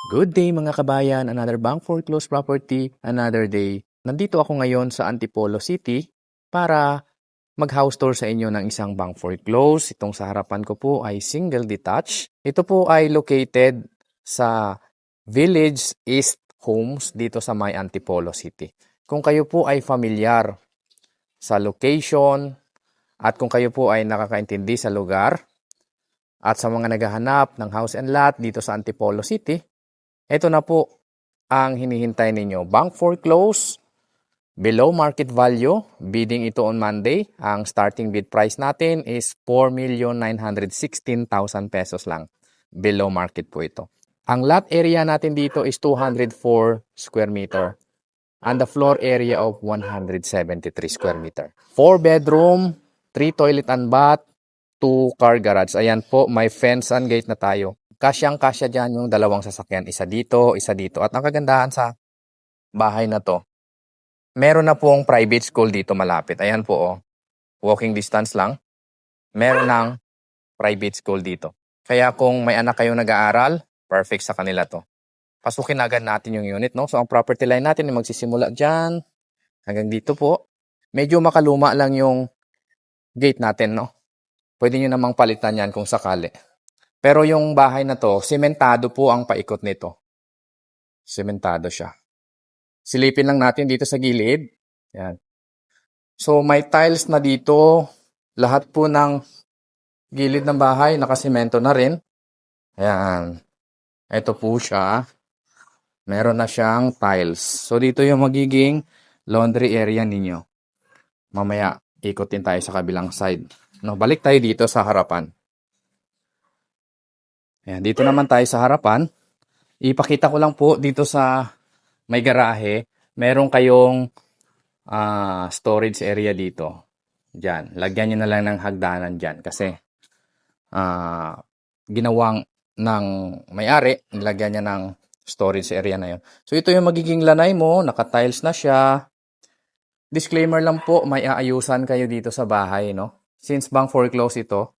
Good day mga kabayan, another bank foreclosed property, another day. Nandito ako ngayon sa Antipolo City para mag-house tour sa inyo ng isang bank foreclosed. Itong sa harapan ko po ay single detached. Ito po ay located sa Village East Homes dito sa may Antipolo City. Kung kayo po ay familiar sa location at kung kayo po ay nakakaintindi sa lugar at sa mga naghahanap ng house and lot dito sa Antipolo City, ito na po ang hinihintay ninyo. Bank foreclose, below market value. Bidding ito on Monday. Ang starting bid price natin is 4,916,000 pesos lang. Below market po ito. Ang lot area natin dito is 204 square meter. And the floor area of 173 square meter. 4 bedroom, 3 toilet and bath, 2 car garage. Ayan po, may fence and gate na tayo. Kasyang-kasya dyan yung dalawang sasakyan. Isa dito, isa dito. At ang kagandahan sa bahay na to, meron na pong private school dito malapit. Ayan po, oh. Walking distance lang. Meron ng private school dito. Kaya kung may anak kayong nag-aaral, perfect sa kanila to. Pasukin agad natin yung unit, no? So, ang property line natin ay magsisimula dyan. Hanggang dito po. Medyo makaluma lang yung gate natin, no? Pwede nyo namang palitan yan kung sakali. Pero yung bahay na to, sementado po ang paikot nito. Sementado siya. Silipin lang natin dito sa gilid. Yan. So may tiles na dito. Lahat po ng gilid ng bahay nakasemento na rin. Ayan. Ito po siya. Meron na siyang tiles. So dito yung magiging laundry area ninyo. Mamaya ikotin tayo sa kabilang side. No, balik tayo dito sa harapan. Ayan, dito naman tayo sa harapan. Ipakita ko lang po dito sa may garahe, meron kayong storage area dito. Diyan, lagyan nyo na lang ng hagdanan dyan kasi ginawang ng may-ari, nilagyan niya ng storage area na yun. So ito yung magiging lanay mo, naka-tiles na siya. Disclaimer lang po, may aayusan kayo dito sa bahay, no? Since bank foreclose ito,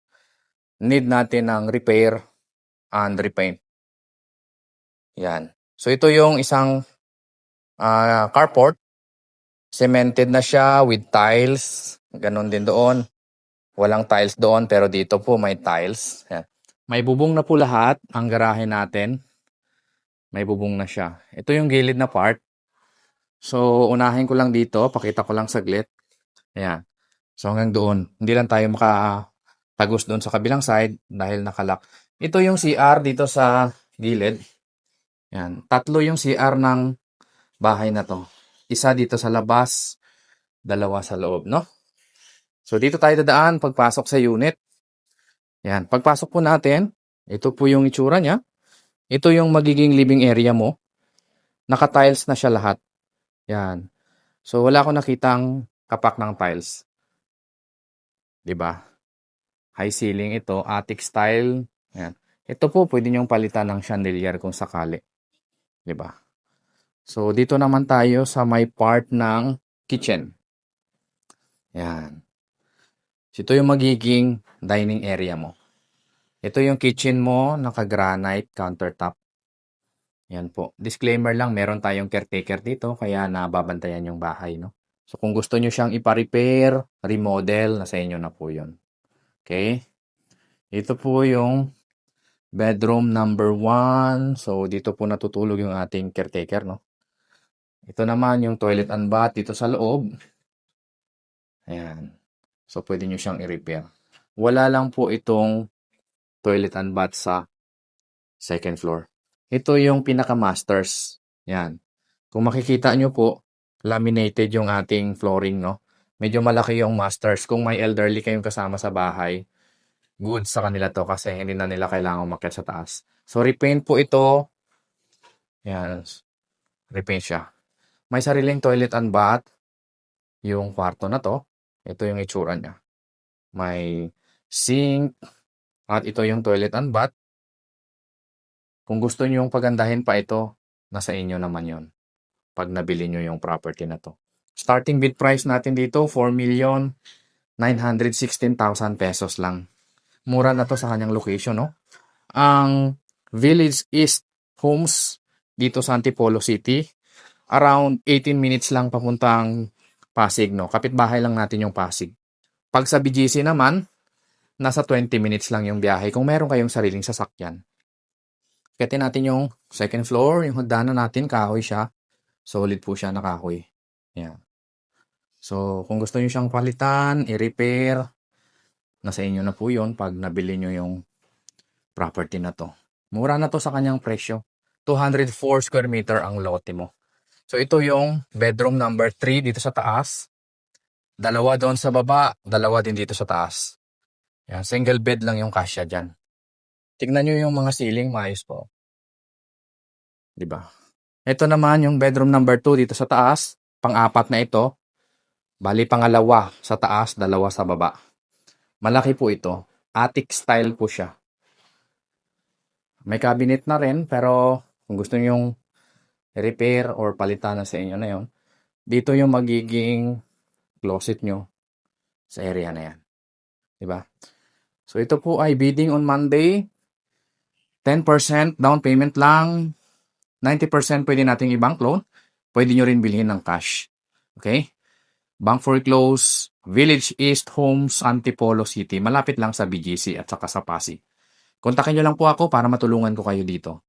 need natin ng repair and repaint. Yan. So ito yung isang carport. Cemented na siya with tiles. Ganon din doon. Walang tiles doon pero dito po may tiles. Yan. May bubong na po lahat ang garahe natin. May bubong na siya. Ito yung gilid na part. So unahin ko lang dito. Pakita ko lang saglit. Ayan. So hanggang doon. Hindi lang tayo makatagos doon sa kabilang side dahil nakalak. Ito yung CR dito sa gilid. Yan. Tatlo yung CR ng bahay na to. Isa dito sa labas, dalawa sa loob, no? So dito tayo dadaan pagpasok sa unit. Yan. Pagpasok po natin, ito po yung itsura niya. Ito yung magiging living area mo. Naka-tiles na siya lahat. Yan. So wala akong nakitang kapak ng tiles. 'Di ba? High ceiling ito, attic style. Yan. Ito po pwede niyong palitan ng chandelier kung sakali. 'Di ba? So dito naman tayo sa may part ng kitchen. Yan. Ito yung magiging dining area mo. Ito yung kitchen mo, naka-granite countertop. Yan po. Disclaimer lang, meron tayong caretaker dito kaya nababantayan yung bahay, no? So kung gusto nyo siyang ipa-repair, remodel, nasa inyo na po yun. Okay? Ito po yung bedroom number 1. So dito po natutulog yung ating caretaker, no? Ito naman yung toilet and bath dito sa loob. Ayan. So pwede nyo siyang i-repair. Wala lang po itong toilet and bath sa second floor. Ito yung pinaka-masters. Yan. Kung makikita nyo po, laminated yung ating flooring, no? Medyo malaki yung masters. Kung may elderly kayong kasama sa bahay, good sa kanila to kasi hindi na nila kailangan umakyat sa taas. So, repaint po ito. Yan. Repaint siya. May sariling toilet and bath. Yung kwarto na to. Ito yung itsura niya. May sink. At ito yung toilet and bath. Kung gusto nyo yung pagandahin pa ito, nasa inyo naman yon pag nabili nyo yung property na to. Starting bid price natin dito, 4,916,000 pesos lang. Mura na to sa kanyang location, no? Ang Village East homes dito sa Antipolo City. Around 18 minutes lang papuntang Pasig, no? Kapitbahay lang natin yung Pasig. Pag sa BGC naman, nasa 20 minutes lang yung biyahe kung meron kayong sariling sasakyan. Akitin natin yung second floor, yung hagdanan natin, kahoy siya. Solid po siya na kahoy. Yan. So, kung gusto niyo siyang palitan, i-repair, nasa inyo na po yun pag nabili nyo yung property na to. Mura na to sa kanyang presyo. 204 square meter ang lote mo. So, ito yung bedroom number 3 dito sa taas. Dalawa doon sa baba, dalawa din dito sa taas. Yan, single bed lang yung kasya dyan. Tignan nyo yung mga ceiling, maayos po. Diba? Ito naman yung bedroom number 2 dito sa taas. Pang-apat na ito. Bali, pangalawa sa taas, dalawa sa baba. Malaki po ito. Attic style po siya. May cabinet na rin, pero kung gusto nyo repair or palitan na sa inyo na yon, dito yung magiging closet nyo sa area na yan. Diba? So, ito po ay bidding on Monday. 10% down payment lang. 90% pwede nating i-bank loan. Pwede nyo rin bilhin ng cash. Okay? Bank Foreclose, Village East Homes, Antipolo City. Malapit lang sa BGC at saka sa Pasig. Kontakin nyo lang po ako para matulungan ko kayo dito.